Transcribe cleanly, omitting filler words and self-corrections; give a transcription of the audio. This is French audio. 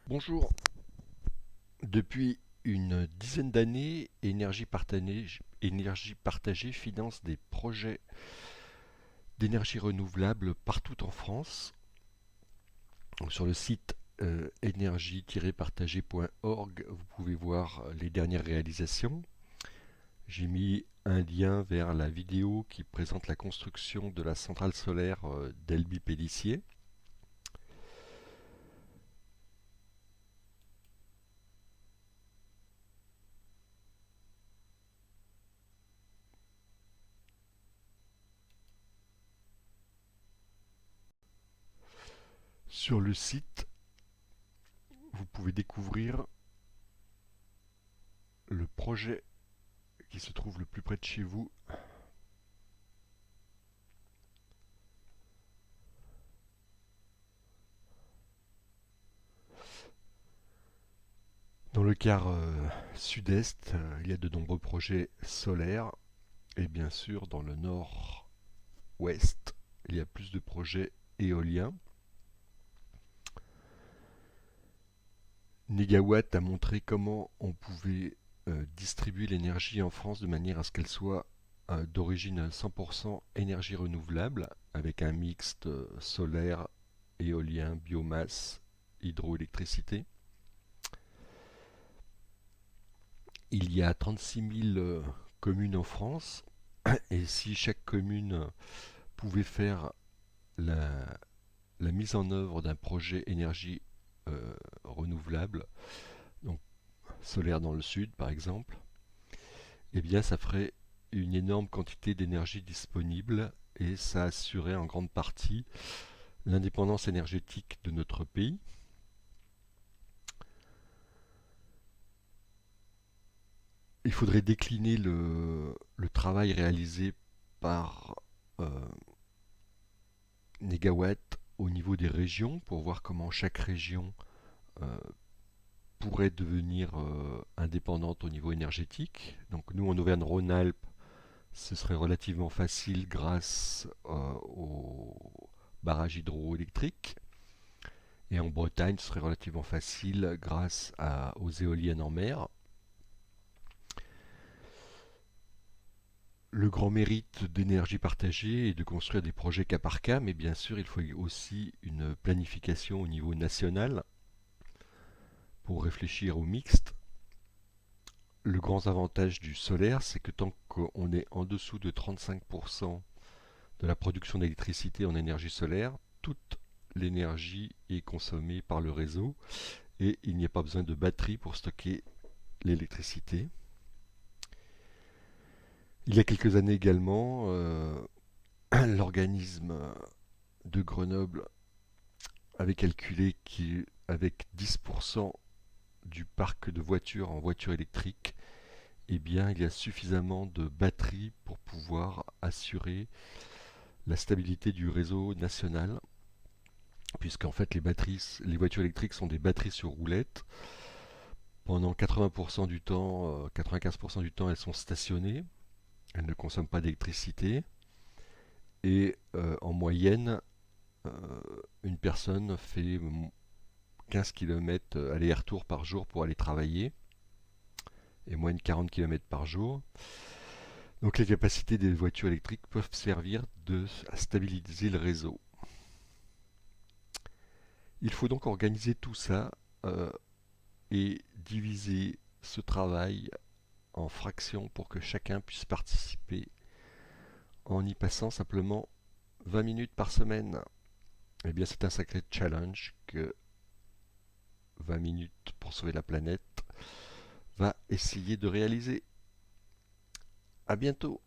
Bonjour. Depuis une dizaine d'années, Énergie Partagée finance des projets d'énergie renouvelable partout en France. Donc, sur le site énergie-partagée.org, vous pouvez voir les dernières réalisations. J'ai mis un lien vers la vidéo qui présente la construction de la centrale solaire d'Elby-Pélissier. Sur le site, vous pouvez découvrir le projet qui se trouve le plus près de chez vous. Dans le quart sud-est, il y a de nombreux projets solaires et bien sûr dans le nord-ouest, il y a plus de projets éoliens. Négawatt a montré comment on pouvait distribuer l'énergie en France de manière à ce qu'elle soit d'origine 100% énergie renouvelable avec un mixte solaire, éolien, biomasse, hydroélectricité. Il y a 36 000 communes en France et si chaque commune pouvait faire la, la mise en œuvre d'un projet énergie renouvelable, donc solaire dans le sud par exemple, eh bien ça ferait une énorme quantité d'énergie disponible et ça assurait en grande partie l'indépendance énergétique de notre pays. Il faudrait décliner le travail réalisé par Négawatt au niveau des régions pour voir comment chaque région euh, pourrait devenir indépendante au niveau énergétique. Donc nous en Auvergne-Rhône-Alpes, ce serait relativement facile grâce aux barrages hydroélectriques. Et en Bretagne, ce serait relativement facile grâce aux éoliennes en mer. Le grand mérite d'énergie partagée est de construire des projets cas par cas, mais bien sûr, il faut aussi une planification au niveau national pour réfléchir au mixte. Le grand avantage du solaire, c'est que tant qu'on est en dessous de 35% de la production d'électricité en énergie solaire, toute l'énergie est consommée par le réseau et il n'y a pas besoin de batterie pour stocker l'électricité. Il y a quelques années également, l'organisme de Grenoble avait calculé qu'avec 10% du parc de voitures en voiture électrique, eh bien, il y a suffisamment de batteries pour pouvoir assurer la stabilité du réseau national, puisqu'en fait les voitures électriques sont des batteries sur roulettes. Pendant 80% du temps, 95% du temps, elles sont stationnées, elles ne consomment pas d'électricité, et en moyenne, euh, une personne fait 15 km aller-retour par jour pour aller travailler, et moins de 40 km par jour. Donc les capacités des voitures électriques peuvent servir à stabiliser le réseau. Il faut donc organiser tout ça et diviser ce travail en fractions pour que chacun puisse participer en y passant simplement 20 minutes par semaine. Eh bien c'est un sacré challenge que 20 minutes pour sauver la planète va essayer de réaliser. À bientôt.